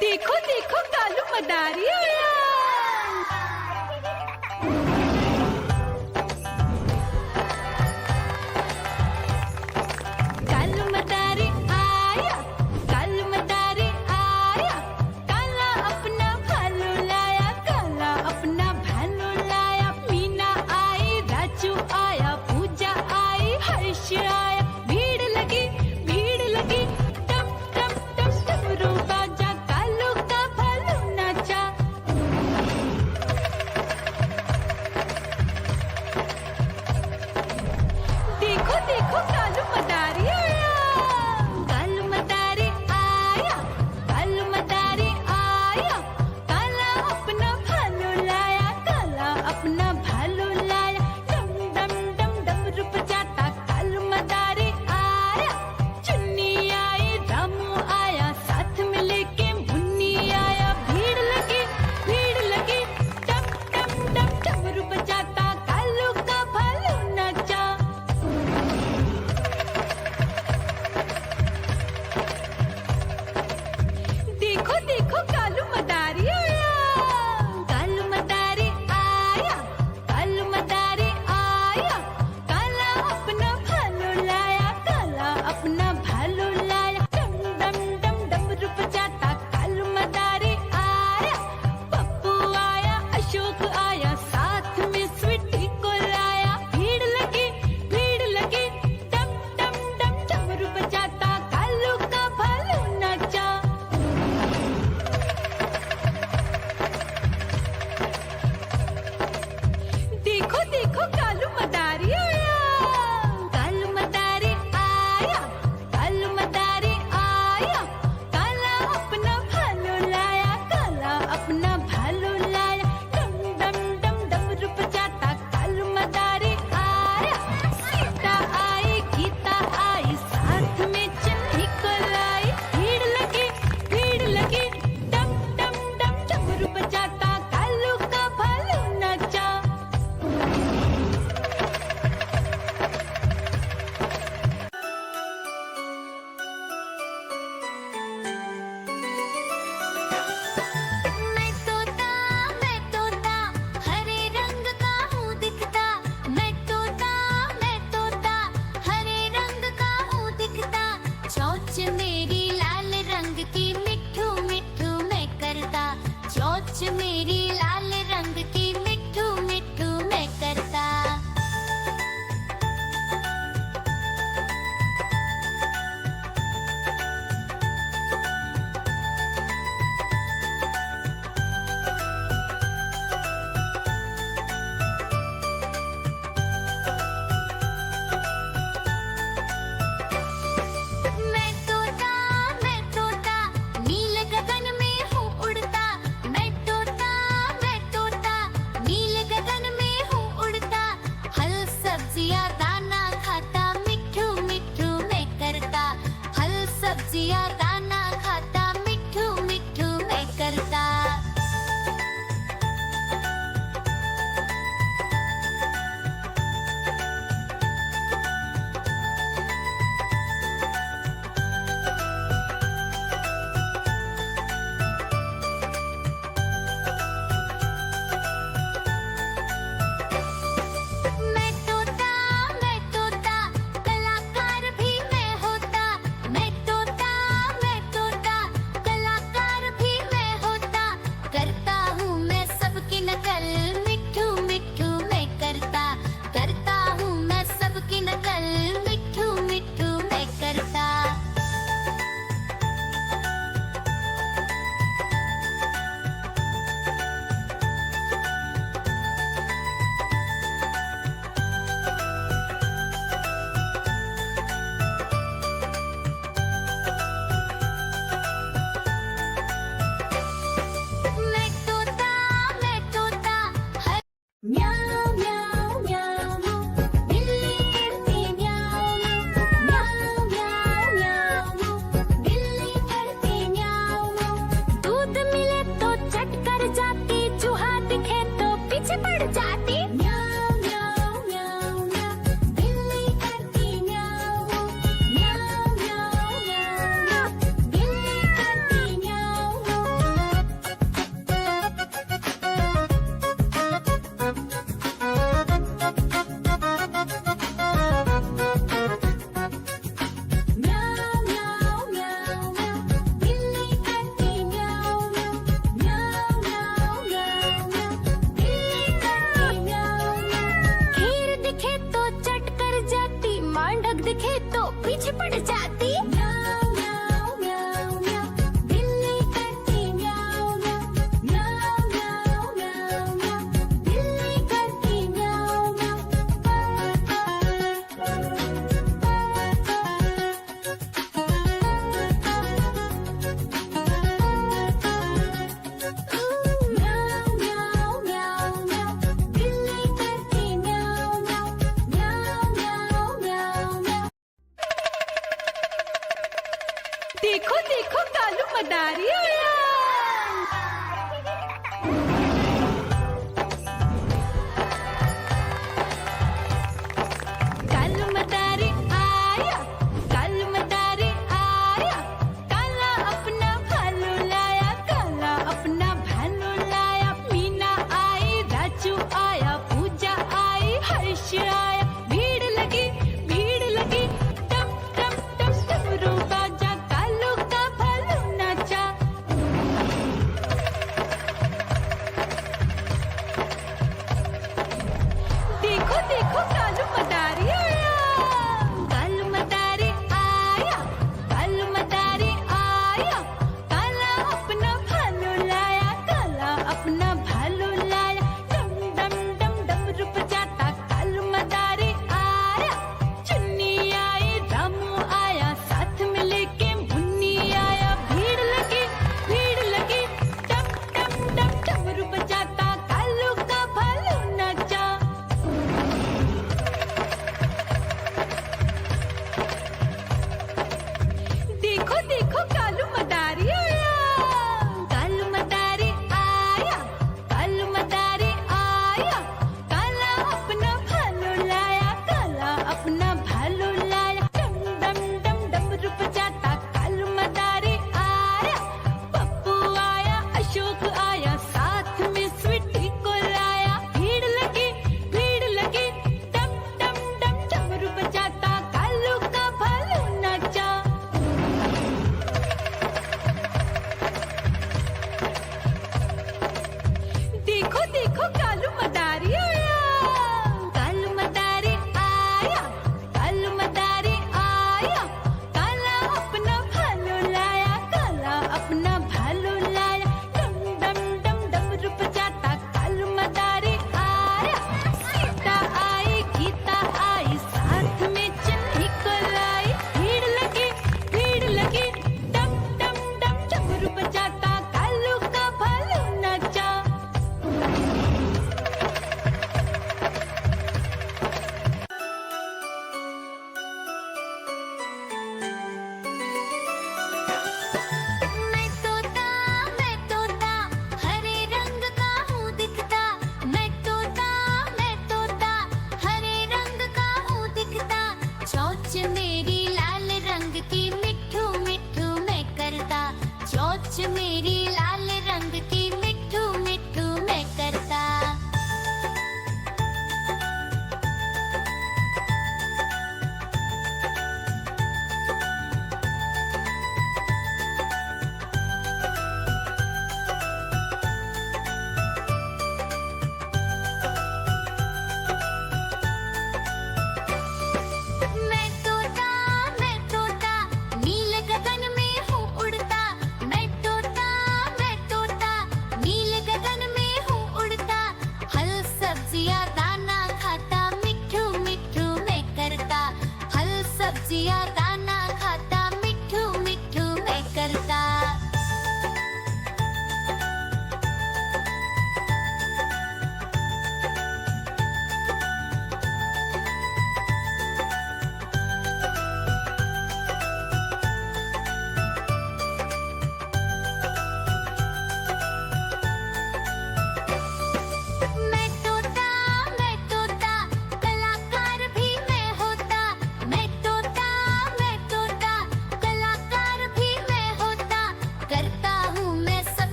देखो देखो कालू मदारी आया। कालू मदारी आया, कालू मदारी आया, काला अपना भालू लाया, काला अपना भालू लाया। मीना आई, राजू आया, पूजा आई, हर्ष आया। भीड़ लगी टम टम टम डमरू बाजा, कालू का भालू नाचा। देखो देखो कालू मदारी आया, कालू मदारी आया, कालू मदारी आया, काला अपना भालू लाया, काला अपना भालू लाया। डम डम डम डमरू बजाता कालू मदारी आया। चुन्नी आई, रामू आया, साथ में लेके मुन्नी आया। भीड़ लगी टम टम टम डमरू बजाता कालू का भालू नाचा। देखो देखो कालू मदारी आया, कालू मदारी आया, कालू मदारी आया, काला अपना भालू लाया, काला अपना भालू लाया। डम डम डम डमरू बजाता कालू मदारी आया। पप्पू आया, अशोक आया, साथ में स्वीटी को लाया। भीड़ लगी टम टम टम डमरू बजाता कालू का भालू नाचा। देखो देखो कालू मदारी आया, कालू मदारी आया, कालू मदारी आया, काला अपना भालू लाया, काला अपना भालू लाया। डम डम डम डमरू बजाता कालू मदारी आया। सीता आई, गीता आई, साथ में चन्नी को लाई। भीड़ लगी टम टम डम डमरू बजाता कालू का भालू नाचा। मैं तोता हरे रंग का हूँ दिखता। मैं तोता हरे रंग का हूँ दिखता। चोंच मेरी लाल रंग की मिट्ठू मिट्ठू मैं करता। चोंच मेरी लाल रंग की मिट्ठू मिट्ठू मैं करता। मैं तोता नील गगन में हूँ उड़ता। मैं तोता नील गगन में हूँ उड़ता। फल सब्जियाँ दाना खाता, मिट्ठू मिट्ठू मैं करता। फल सब्जियाँ दाना खाता, मिट्ठू मिट्ठू मैं करता। मैं तोता कलाकार भी मैं होता। मैं तोता देखो देखो कालू मदारी आया।